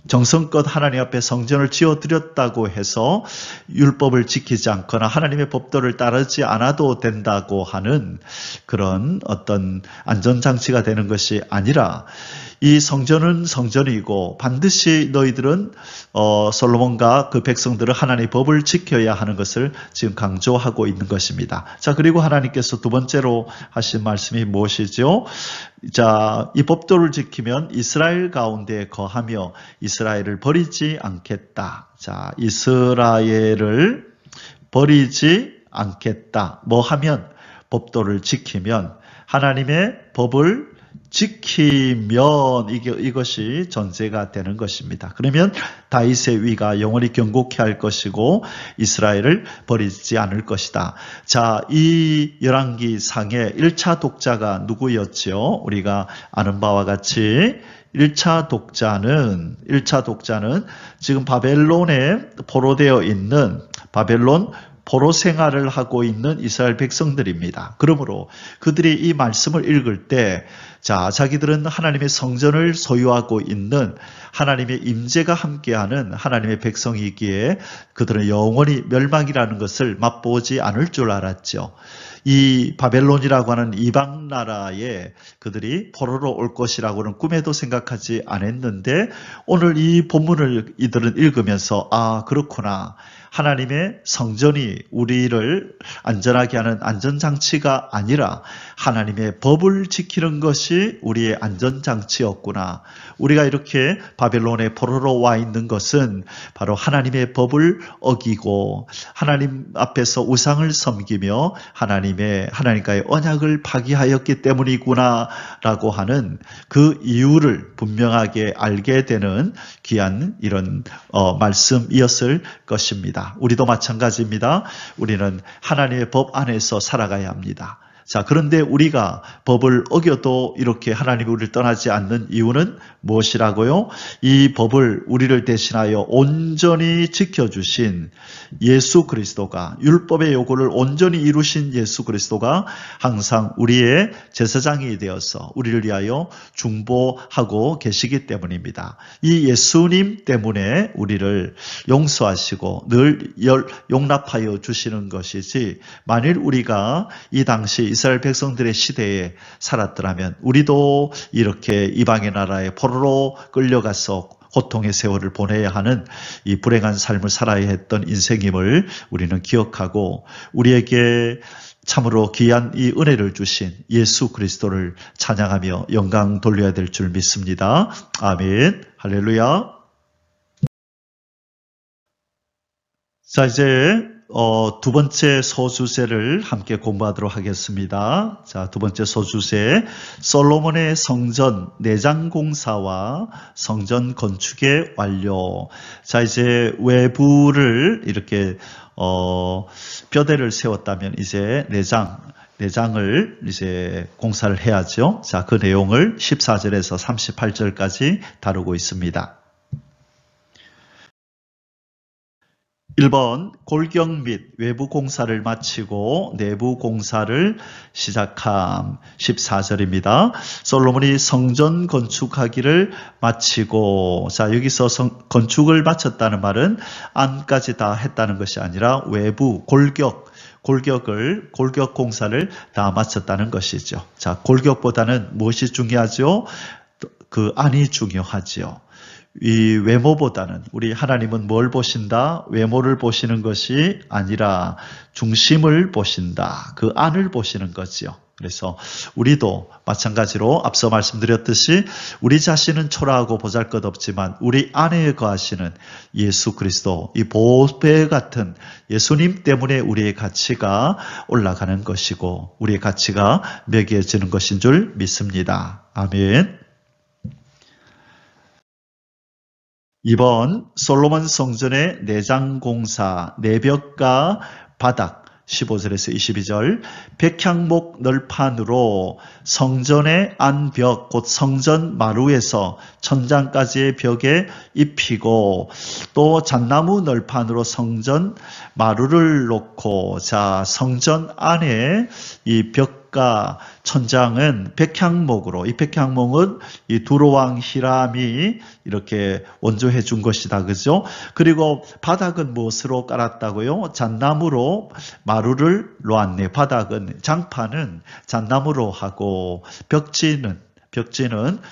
정성껏 하나님 앞에 성전을 지어드렸다고 해서 율법을 지키지 않거나 하나님의 법도를 따르지 않아도 된다고 하는 그런 어떤 안전장치가 되는 것이 아니라 이 성전은 성전이고 반드시 너희들은 솔로몬과 그 백성들은 하나님의 법을 지켜야 하는 것을 지금 강조하고 있는 것입니다. 자, 그리고 하나님께서 두 번째로 하신 말씀이 무엇이죠? 자, 이 법도를 지키면 이스라엘 가운데 거하며 이스라엘을 버리지 않겠다. 자, 이스라엘을 버리지 않겠다. 뭐 하면? 법도를 지키면, 하나님의 법을 지키면 이것이 전제가 되는 것입니다. 그러면 다윗의 위가 영원히 경고케 할 것이고 이스라엘을 버리지 않을 것이다. 자, 이 열왕기상의 1차 독자가 누구였죠? 우리가 아는 바와 같이 1차 독자는 지금 바벨론에 포로되어 있는 바벨론 포로 생활을 하고 있는 이스라엘 백성들입니다. 그러므로 그들이 이 말씀을 읽을 때 자, 자기들은 하나님의 성전을 소유하고 있는 하나님의 임재가 함께하는 하나님의 백성이기에 그들은 영원히 멸망이라는 것을 맛보지 않을 줄 알았죠. 이 바벨론이라고 하는 이방 나라에 그들이 포로로 올 것이라고는 꿈에도 생각하지 않았는데 오늘 이 본문을 이들은 읽으면서 아, 그렇구나. 하나님의 성전이 우리를 안전하게 하는 안전장치가 아니라 하나님의 법을 지키는 것이 우리의 안전장치였구나. 우리가 이렇게 바벨론의 포로로 와 있는 것은 바로 하나님의 법을 어기고 하나님 앞에서 우상을 섬기며 하나님과의 언약을 파기하였기 때문이구나 라고 하는 그 이유를 분명하게 알게 되는 귀한 이런 말씀이었을 것입니다. 우리도 마찬가지입니다. 우리는 하나님의 법 안에서 살아가야 합니다. 자, 그런데 우리가 법을 어겨도 이렇게 하나님이 우리를 떠나지 않는 이유는 무엇이라고요? 이 법을 우리를 대신하여 온전히 지켜주신 예수 그리스도가, 율법의 요구를 온전히 이루신 예수 그리스도가 항상 우리의 제사장이 되어서 우리를 위하여 중보하고 계시기 때문입니다. 이 예수님 때문에 우리를 용서하시고 늘 용납하여 주시는 것이지, 만일 우리가 이 당시 이스라엘 백성들의 시대에 살았더라면 우리도 이렇게 이방의 나라에 포로로 끌려가서 고통의 세월을 보내야 하는 이 불행한 삶을 살아야 했던 인생임을 우리는 기억하고 우리에게 참으로 귀한 이 은혜를 주신 예수 그리스도를 찬양하며 영광 돌려야 될 줄 믿습니다. 아멘. 할렐루야. 자, 이제 두 번째 소주제를 함께 공부하도록 하겠습니다. 자, 두 번째 소주제, 솔로몬의 성전 내장 공사와 성전 건축의 완료. 자, 이제 외부를 이렇게 뼈대를 세웠다면 이제 내장을 이제 공사를 해야죠. 자, 그 내용을 14절에서 38절까지 다루고 있습니다. 1번, 골격 및 외부 공사를 마치고 내부 공사를 시작함. 14절입니다. 솔로몬이 성전 건축하기를 마치고, 자, 여기서 건축을 마쳤다는 말은 안까지 다 했다는 것이 아니라 외부 골격 공사를 다 마쳤다는 것이죠. 자, 골격보다는 무엇이 중요하죠? 그 안이 중요하죠. 이 외모보다는 우리 하나님은 뭘 보신다? 외모를 보시는 것이 아니라 중심을 보신다. 그 안을 보시는 거지요. 그래서 우리도 마찬가지로 앞서 말씀드렸듯이 우리 자신은 초라하고 보잘것없지만 우리 안에 거하시는 예수 그리스도, 이 보배 같은 예수님 때문에 우리의 가치가 올라가는 것이고 우리의 가치가 매겨지는 것인 줄 믿습니다. 아멘. 2번, 솔로몬 성전의 내장 공사, 내벽과 바닥, 15절에서 22절, 백향목 널판으로 성전의 안벽, 곧 성전 마루에서 천장까지의 벽에 입히고, 또 잣나무 널판으로 성전 마루를 놓고, 자, 성전 안에 이 벽과 천장은 백향목으로, 이 백향목은 이 두로왕 히람이 이렇게 원조해 준 것이다. 그죠? 그리고 바닥은 무엇으로 깔았다고요? 잣나무로 마루를 놓았네. 바닥은, 장판은 잣나무로 하고 벽지는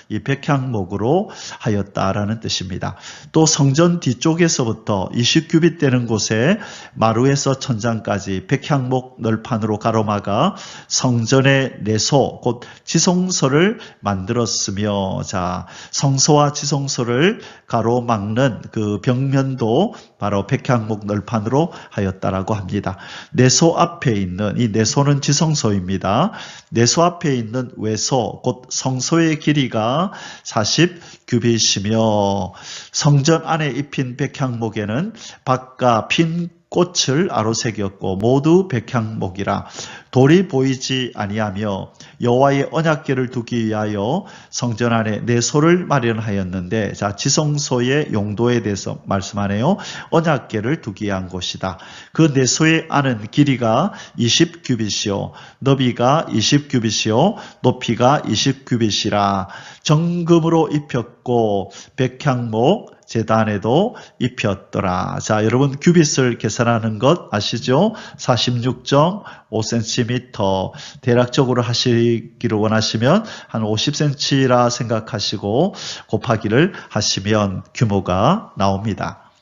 이 백향목으로 하였다라는 뜻입니다. 또 성전 뒤쪽에서부터 20규빗 되는 곳에 마루에서 천장까지 백향목 널판으로 가로막아 성전의 내소, 곧 지성소를 만들었으며, 자, 성소와 지성소를 가로막는 그 벽면도 바로 백향목 널판으로 하였다라고 합니다. 내소 앞에 있는, 이 내소는 지성소입니다. 내소 앞에 있는 외소, 곧 성소의 길이가 40규빗이며 성전 안에 입힌 백향목에는 밭과 핀 꽃을 아로새겼고 모두 백향목이라 돌이 보이지 아니하며 여호와의 언약궤를 두기 위하여 성전 안에 내소를 마련하였는데, 자, 지성소의 용도에 대해서 말씀하네요. 언약궤를 두기 위한 곳이다. 그 내소의 안은 길이가 20규빗이요 너비가 20규빗이요 높이가 20규빗이라 정금으로 입혔고 백향목, 제단에도 입혔더라. 자, 여러분 규빗을 계산하는 것 아시죠? 46.5cm. 대략적으로 하시기를 원하시면 한 50cm라 생각하시고 곱하기를 하시면 규모가 나옵니다.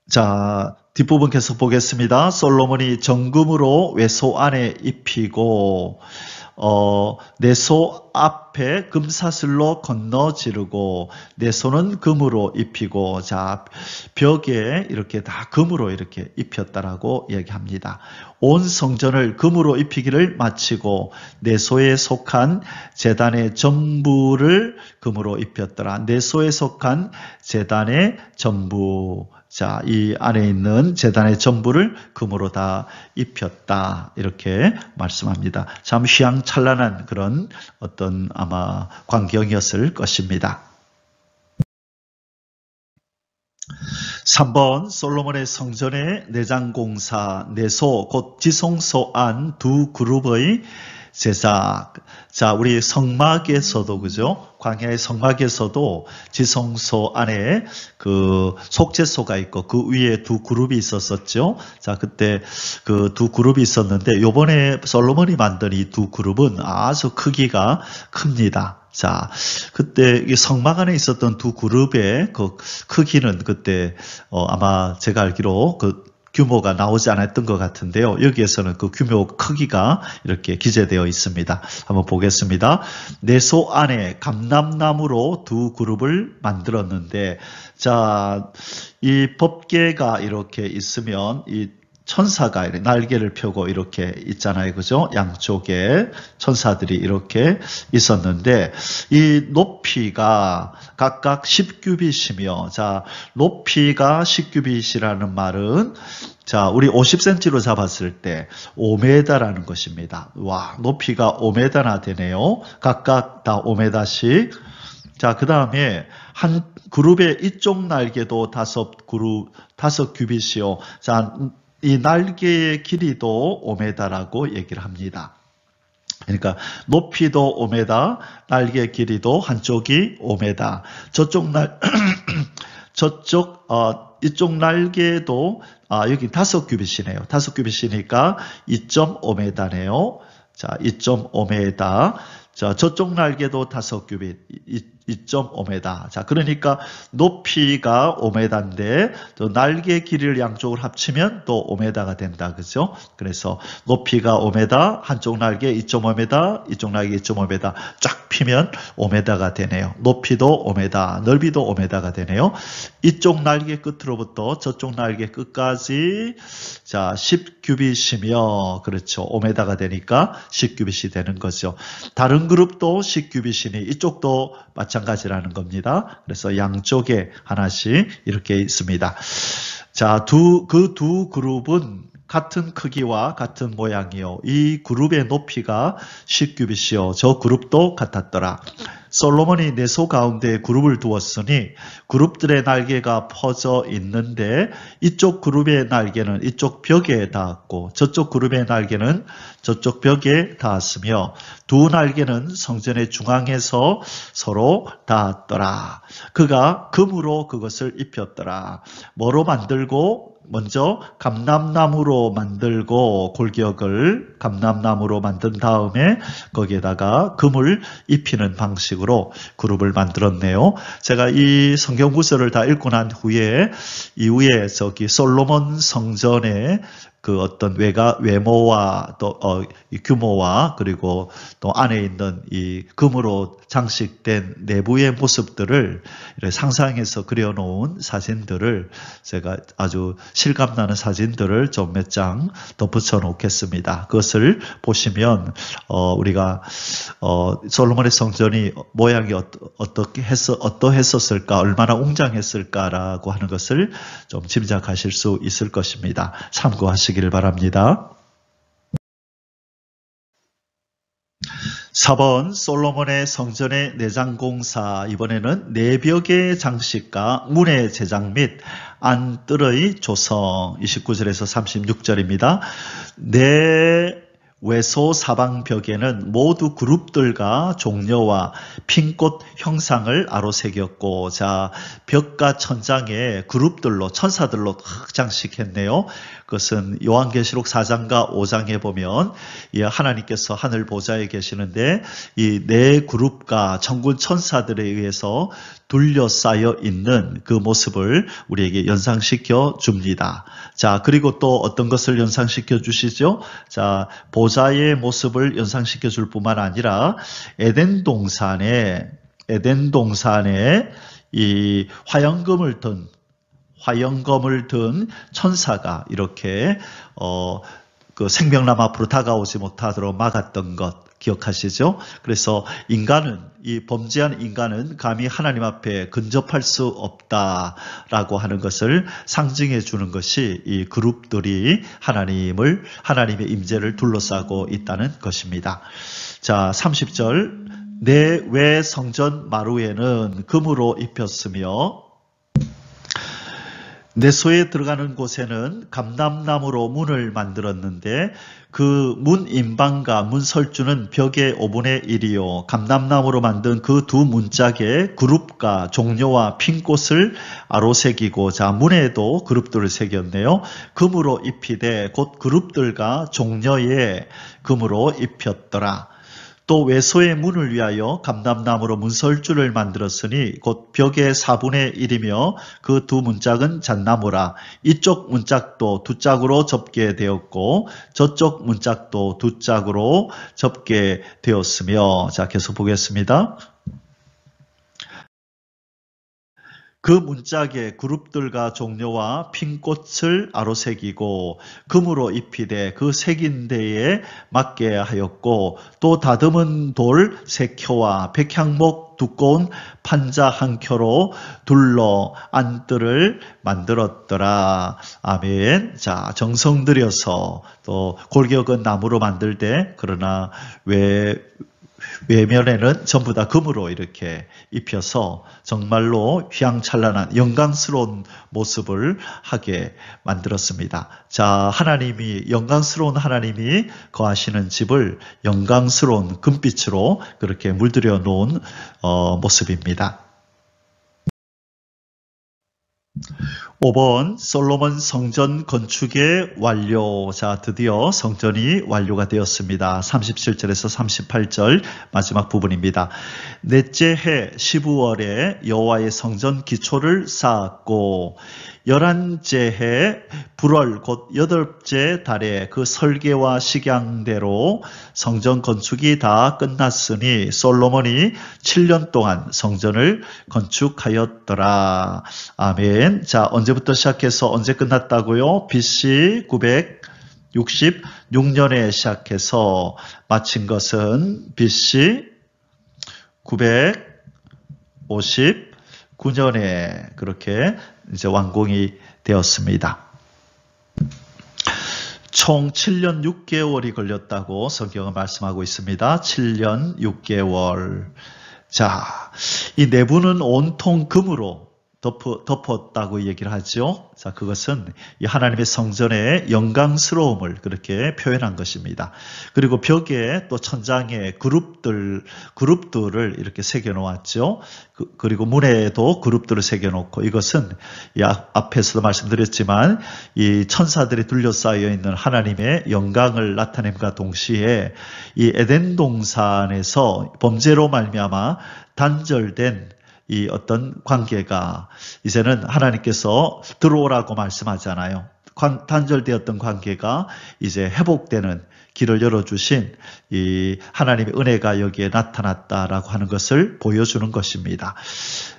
자, 뒷부분 계속 보겠습니다. 솔로몬이 정금으로 외소 안에 입히고 내소 앞에 금사슬로 건너 지르고 내소는 금으로 입히고, 자, 벽에 이렇게 다 금으로 이렇게 입혔다라고 얘기합니다. 온 성전을 금으로 입히기를 마치고 내소에 속한 제단의 전부를 금으로 입혔더라. 내소에 속한 제단의 전부, 자, 이 안에 있는 제단의 전부를 금으로 다 입혔다, 이렇게 말씀합니다. 참 휘황찬란한 그런 어떤 아마 광경이었을 것입니다. 3번 솔로몬의 성전의 내장공사, 내소 곧 지성소 안 두 그룹의 제사. 자, 우리 성막에서도, 그죠? 광야의 성막에서도 지성소 안에 그 속죄소가 있고 그 위에 두 그룹이 있었었죠. 자, 그때 그 두 그룹이 있었는데 요번에 솔로몬이 만든 이 두 그룹은 아주 크기가 큽니다. 자, 그때 이 성막 안에 있었던 두 그룹의 그 크기는 그때 아마 제가 알기로 그 규모가 나오지 않았던 것 같은데요. 여기에서는 그 규모 크기가 이렇게 기재되어 있습니다. 한번 보겠습니다. 내소 안에 감람나무로 두 그룹을 만들었는데, 자, 이 법궤가 이렇게 있으면 이 천사가 날개를 펴고 이렇게 있잖아요. 그죠? 양쪽에 천사들이 이렇게 있었는데, 이 높이가 각각 10규빗이며, 자, 높이가 10규빗이라는 말은, 자, 우리 50cm로 잡았을 때 5m라는 것입니다. 와, 높이가 5m나 되네요. 각각 다 5m씩. 자, 그 다음에 한 그룹의 이쪽 날개도 5규빗이요. 자, 이 날개의 길이도 5m라고 얘기를 합니다. 그러니까 높이도 5m, 날개 길이도 한쪽이 5m. 이쪽 날개도 여기 5규빗이네요. 5규빗이니까 2.5m네요. 자, 2.5m. 자, 저쪽 날개도 5규빗, 2.5m. 자, 그러니까 높이가 5m인데 또 날개 길이를 양쪽을 합치면 또 5m가 된다. 그죠? 그래서 높이가 5m, 한쪽 날개 2.5m, 이쪽 날개 2.5m 쫙 피면 5m가 되네요. 높이도 5m, 넓이도 5m가 되네요. 이쪽 날개 끝으로부터 저쪽 날개 끝까지, 자, 10규빗이며, 그렇죠. 5m가 되니까 10규빗이 되는 거죠. 다른 그룹도 10규빗이니 이쪽도 마찬가지라는 겁니다. 그래서 양쪽에 하나씩 이렇게 있습니다. 자, 그 두 그룹은 같은 크기와 같은 모양이요. 이 그룹의 높이가 10규빗이요. 저 그룹도 같았더라. 솔로몬이 내소 가운데 그룹을 두었으니 그룹들의 날개가 퍼져 있는데 이쪽 그룹의 날개는 이쪽 벽에 닿았고 저쪽 그룹의 날개는 저쪽 벽에 닿았으며 두 날개는 성전의 중앙에서 서로 닿았더라. 그가 금으로 그것을 입혔더라. 뭐로 만들고? 먼저 감람나무로 만들고 골격을 감람나무로 만든 다음에 거기에다가 금을 입히는 방식으로 그룹을 만들었네요. 제가 이 성경 구절을 다 읽고 난 후에 이후에 저기 솔로몬 성전의 그 어떤 외모와 또 이 규모와 그리고 또 안에 있는 이 금으로 장식된 내부의 모습들을 상상해서 그려놓은 사진들을 제가 아주 실감나는 사진들을 좀 몇 장 덧붙여 놓겠습니다. 그것을 보시면 우리가 솔로몬의 성전이 모양이 어떠했었을까, 얼마나 웅장했을까라고 하는 것을 좀 짐작하실 수 있을 것입니다. 참고하시기를 바랍니다. 4번 솔로몬의 성전의 내장공사. 이번에는 내벽의 장식과 문의 제작 및 안뜰의 조성. 29절에서 36절입니다. 외소 사방벽에는 모두 그룹들과 종려와 핀꽃 형상을 아로새겼고, 자, 벽과 천장에 그룹들로, 천사들로 탁 장식했네요. 그것은 요한계시록 4장과 5장에 보면 하나님께서 하늘 보좌에 계시는데 이 네 그룹과 천군 천사들에 의해서 둘러싸여 있는 그 모습을 우리에게 연상시켜 줍니다. 자, 그리고 또 어떤 것을 연상시켜 주시죠? 자, 보좌의 모습을 연상시켜 줄 뿐만 아니라 에덴 동산에 이 화영검을 든 천사가 이렇게 그 생명나무 앞으로 다가오지 못하도록 막았던 것 기억하시죠? 그래서 이 범죄한 인간은 감히 하나님 앞에 근접할 수 없다라고 하는 것을 상징해 주는 것이 이 그룹들이 하나님의 임재를 둘러싸고 있다는 것입니다. 자, 30절. 내 외 성전 마루에는 금으로 입혔으며 내소에 들어가는 곳에는 감람나무로 문을 만들었는데 그 문 인방과 문 설주는 벽의 5분의 1이요. 감람나무로 만든 그 두 문짝에 그룹과 종려와 핀꽃을 아로새기고, 자, 문에도 그룹들을 새겼네요. 금으로 입히되 곧 그룹들과 종려에 금으로 입혔더라. 또 외소의 문을 위하여 감람나무로 문설주를 만들었으니 곧 벽의 4분의 1이며 그 두 문짝은 잣나무라. 이쪽 문짝도 두 짝으로 접게 되었고 저쪽 문짝도 두 짝으로 접게 되었으며, 자, 계속 보겠습니다. 그 문짝에 그룹들과 종려와 핀꽃을 아로새기고 금으로 입히되 그 새긴 데에 맞게 하였고, 또 다듬은 돌 3켜와 백향목 두꺼운 판자 1켜로 둘러 안뜰을 만들었더라. 아멘. 자, 정성 들여서 또 골격은 나무로 만들 때, 그러나 외면에는 전부 다 금으로 이렇게 입혀서 정말로 휘황찬란한 영광스러운 모습을 하게 만들었습니다. 자, 영광스러운 하나님이 거하시는 집을 영광스러운 금빛으로 그렇게 물들여 놓은 모습입니다. 5번 솔로몬 성전 건축의 완료. 자, 드디어 성전이 완료가 되었습니다. 37절에서 38절 마지막 부분입니다. 넷째 해 12월에 여호와의 성전 기초를 쌓았고 11째 해 불월 곧 8째 달에 그 설계와 식양대로 성전 건축이 다 끝났으니 솔로몬이 7년 동안 성전을 건축하였더라. 아멘. 자, 언제부터 시작해서 언제 끝났다고요? BC 966년에 시작해서 마친 것은 BC 959년에 그렇게 이제 완공이 되었습니다. 총 7년 6개월이 걸렸다고 성경은 말씀하고 있습니다. 7년 6개월. 자, 이 내부는 온통 금으로 덮었다고 얘기를 하죠. 자, 그것은 이 하나님의 성전의 영광스러움을 그렇게 표현한 것입니다. 그리고 벽에 또 천장에 그룹들을 이렇게 새겨 놓았죠. 그리고 문에도 그룹들을 새겨 놓고, 이것은 이 앞에서도 말씀드렸지만 이 천사들이 둘러싸여 있는 하나님의 영광을 나타냄과 동시에 이 에덴 동산에서 범죄로 말미암아 단절된 이 어떤 관계가 이제는 하나님께서 들어오라고 말씀하잖아요. 단절되었던 관계가 이제 회복되는 길을 열어주신 이 하나님의 은혜가 여기에 나타났다라고 하는 것을 보여주는 것입니다.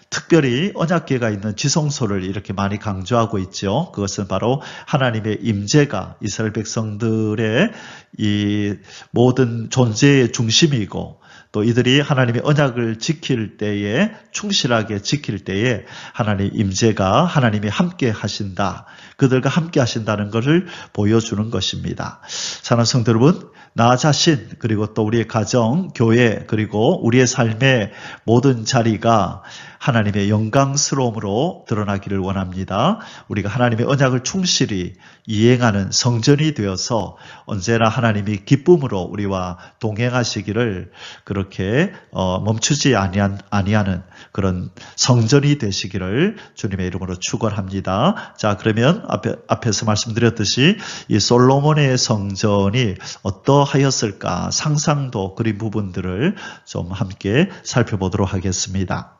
특별히 언약궤가 있는 지성소를 이렇게 많이 강조하고 있죠. 그것은 바로 하나님의 임재가 이스라엘 백성들의 이 모든 존재의 중심이고, 또 이들이 하나님의 언약을 지킬 때에, 충실하게 지킬 때에 하나님의 임재가, 하나님이 함께 하신다, 그들과 함께 하신다는 것을 보여주는 것입니다. 사랑하는 성도 여러분, 나 자신, 그리고 또 우리의 가정, 교회, 그리고 우리의 삶의 모든 자리가 하나님의 영광스러움으로 드러나기를 원합니다. 우리가 하나님의 언약을 충실히 이행하는 성전이 되어서 언제나 하나님이 기쁨으로 우리와 동행하시기를 그렇게 멈추지 아니하는 그런 성전이 되시기를 주님의 이름으로 축원합니다. 자, 그러면 앞에서 말씀드렸듯이 이 솔로몬의 성전이 어떠하였을까 상상도 그린 부분들을 좀 함께 살펴보도록 하겠습니다.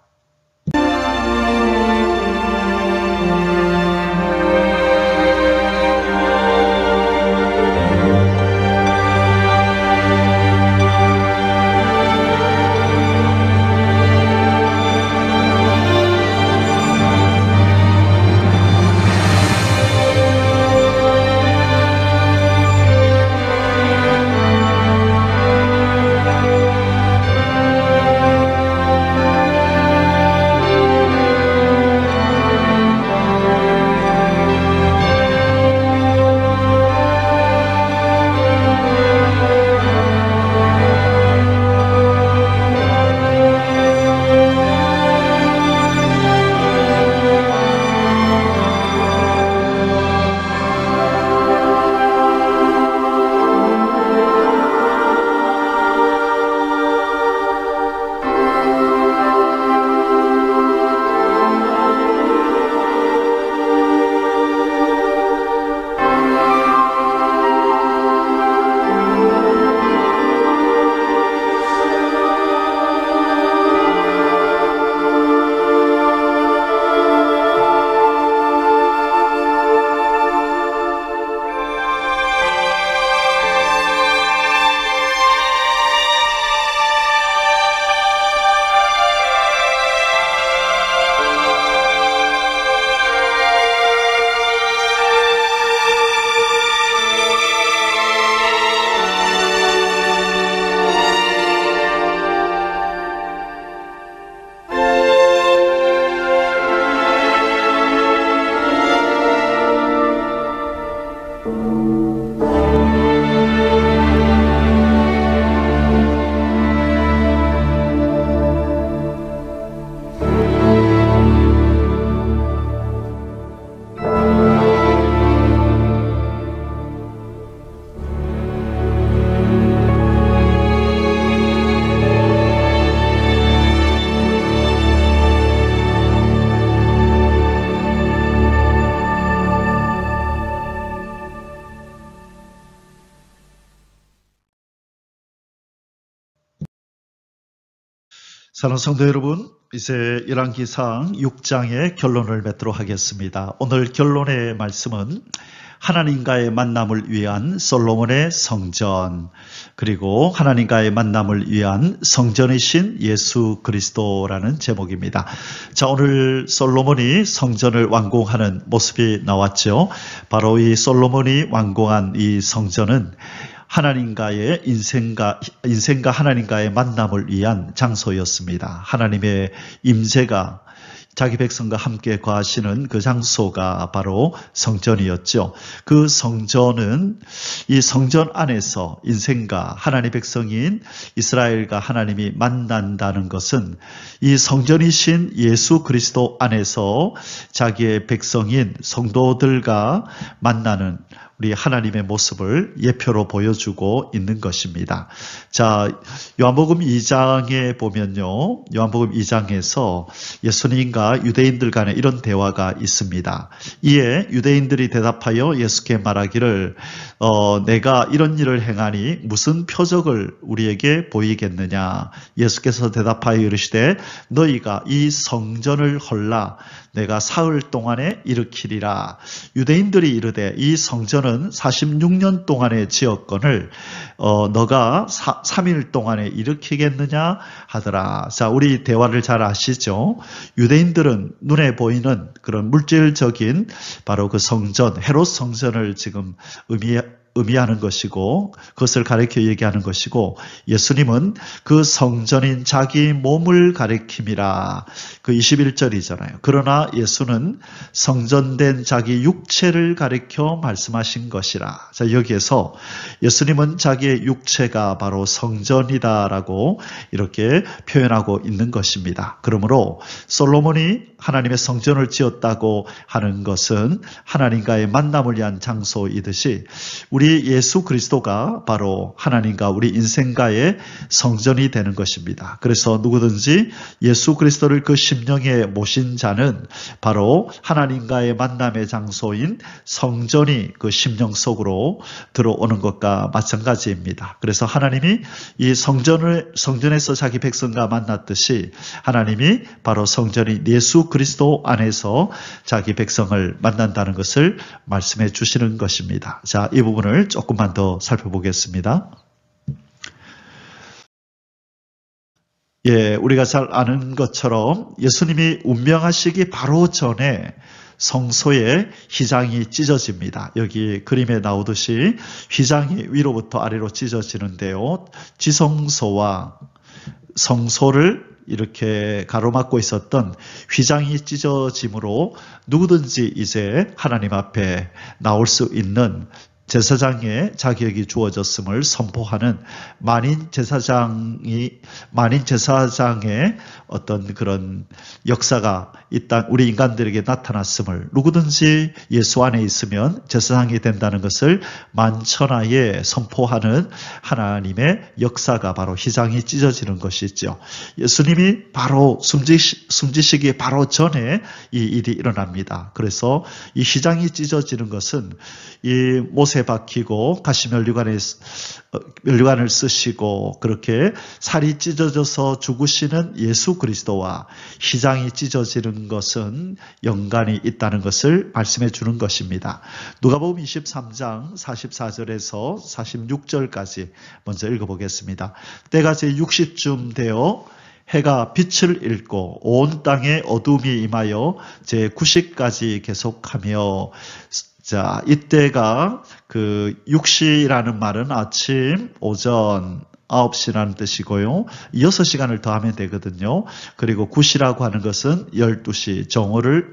사랑하는 성도 여러분, 이제 열왕기상 6장의 결론을 맺도록 하겠습니다. 오늘 결론의 말씀은 하나님과의 만남을 위한 솔로몬의 성전, 그리고 하나님과의 만남을 위한 성전이신 예수 그리스도라는 제목입니다. 자, 오늘 솔로몬이 성전을 완공하는 모습이 나왔죠. 바로 이 솔로몬이 완공한 이 성전은 하나님과의 인생과 하나님과의 만남을 위한 장소였습니다. 하나님의 임재가 자기 백성과 함께 거하시는 그 장소가 바로 성전이었죠. 그 성전은 이 성전 안에서 인생과 하나님의 백성인 이스라엘과 하나님이 만난다는 것은 이 성전이신 예수 그리스도 안에서 자기의 백성인 성도들과 만나는 우리 하나님의 모습을 예표로 보여주고 있는 것입니다. 자, 요한복음 2장에 보면요. 요한복음 2장에서 예수님과 유대인들 간에 이런 대화가 있습니다. 이에 유대인들이 대답하여 예수께 말하기를 내가 이런 일을 행하니 무슨 표적을 우리에게 보이겠느냐. 예수께서 대답하여 이르시되 너희가 이 성전을 헐라 내가 사흘 동안에 일으키리라. 유대인들이 이르되 이 성전은 46년 동안의 지었건을 너가 3일 동안에 일으키겠느냐 하더라. 자, 우리 대화를 잘 아시죠? 유대인들은 눈에 보이는 그런 물질적인 바로 그 성전, 헤롯 성전을 지금 의미하는 것이고 그것을 가리켜 얘기하는 것이고 예수님은 그 성전인 자기 몸을 가리킴이라 그 21절이잖아요. 그러나 예수는 성전된 자기 육체를 가리켜 말씀하신 것이라. 자, 여기에서 예수님은 자기의 육체가 바로 성전이다라고 이렇게 표현하고 있는 것입니다. 그러므로 솔로몬이 하나님의 성전을 지었다고 하는 것은 하나님과의 만남을 위한 장소이듯이 우리 예수 그리스도가 바로 하나님과 우리 인생과의 성전이 되는 것입니다. 그래서 누구든지 예수 그리스도를 그 심령에 모신 자는 바로 하나님과의 만남의 장소인 성전이 그 심령 속으로 들어오는 것과 마찬가지입니다. 그래서 하나님이 이 성전에서 자기 백성과 만났듯이 하나님이 바로 성전인 예수 그리스도 안에서 자기 백성을 만난다는 것을 말씀해 주시는 것입니다. 자, 이 부분을 조금만 더 살펴보겠습니다. 예, 우리가 잘 아는 것처럼 예수님이 운명하시기 바로 전에 성소의 휘장이 찢어집니다. 여기 그림에 나오듯이 휘장이 위로부터 아래로 찢어지는데요. 지성소와 성소를 이렇게 가로막고 있었던 휘장이 찢어짐으로 누구든지 이제 하나님 앞에 나올 수 있는 제사장의 자격이 주어졌음을 선포하는 만인 제사장의 어떤 그런 역사가 이 땅 우리 인간들에게 나타났음을 누구든지 예수 안에 있으면 제사장이 된다는 것을 만천하에 선포하는 하나님의 역사가 바로 휘장이 찢어지는 것이죠. 예수님이 바로 숨지시기 바로 전에 이 일이 일어납니다. 그래서 이 휘장이 찢어지는 것은 이 못에 박히고 면류관을 쓰시고 그렇게 살이 찢어져서 죽으시는 예수 그리스도와 휘장이 찢어지는 것은 연관이 있다는 것을 말씀해 주는 것입니다. 누가복음 23장 44절에서 46절까지 먼저 읽어보겠습니다. 때가 제60쯤 되어 해가 빛을 잃고 온 땅에 어둠이 임하여 제90까지 계속하며 자, 이때가 그 6시라는 말은 아침, 오전, 9시라는 뜻이고요. 6시간을 더하면 되거든요. 그리고 9시라고 하는 것은 12시,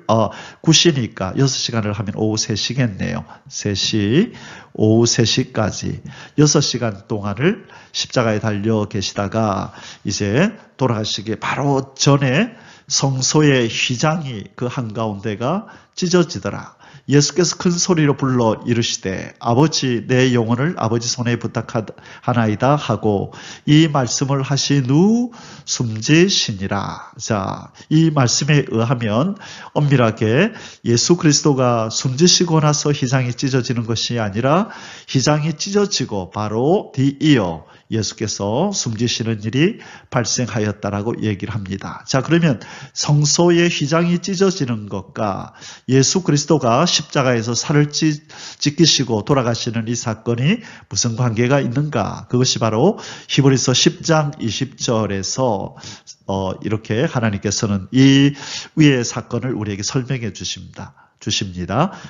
9시니까 6시간을 하면 오후 3시겠네요. 3시, 오후 3시까지 6시간 동안을 십자가에 달려 계시다가 이제 돌아가시기 바로 전에 성소의 휘장이 그 한가운데가 찢어지더라. 예수께서 큰 소리로 불러 이르시되 아버지 내 영혼을 아버지 손에 부탁하나이다 하고 이 말씀을 하신 후 숨지시니라. 자, 이 말씀에 의하면 엄밀하게 예수 그리스도가 숨지시고 나서 휘장이 찢어지는 것이 아니라 휘장이 찢어지고 바로 뒤이어 예수께서 숨지시는 일이 발생하였다라고 얘기를 합니다. 자, 그러면 성소의 휘장이 찢어지는 것과 예수 그리스도가 십자가에서 살을 찢기시고 돌아가시는 이 사건이 무슨 관계가 있는가? 그것이 바로 히브리서 10장 20절에서 이렇게 하나님께서는 이 위의 사건을 우리에게 설명해 주십니다.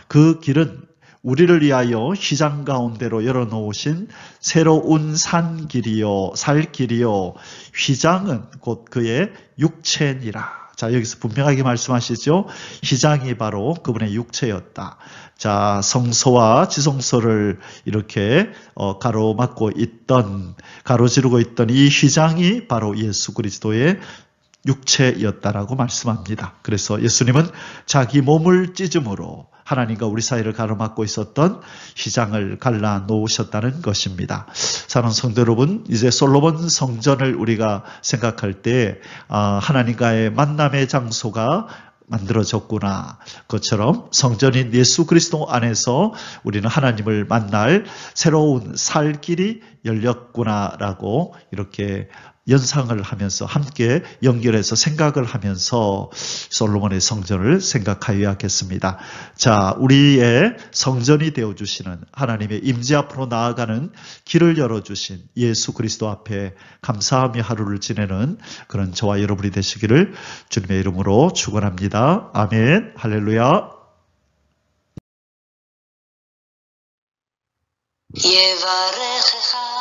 그 길은 우리를 위하여 휘장 가운데로 열어놓으신 새로운 산길이요 살길이요 휘장은 곧 그의 육체니라. 자, 여기서 분명하게 말씀하시죠. 휘장이 바로 그분의 육체였다. 자, 성소와 지성소를 이렇게 가로지르고 있던 이 휘장이 바로 예수 그리스도의 육체였다라고 말씀합니다. 그래서 예수님은 자기 몸을 찢음으로 하나님과 우리 사이를 가로막고 있었던 휘장을 갈라 놓으셨다는 것입니다. 사랑하는 성도 여러분, 이제 솔로몬 성전을 우리가 생각할 때 하나님과의 만남의 장소가 만들어졌구나. 그것처럼 성전인 예수 그리스도 안에서 우리는 하나님을 만날 새로운 살 길이 열렸구나라고 이렇게 연상을 하면서 함께 연결해서 생각을 하면서 솔로몬의 성전을 생각하여야겠습니다. 자, 우리의 성전이 되어주시는 하나님의 임재 앞으로 나아가는 길을 열어주신 예수 그리스도 앞에 감사하며 하루를 지내는 그런 저와 여러분이 되시기를 주님의 이름으로 축원합니다. 아멘. 할렐루야. יברכך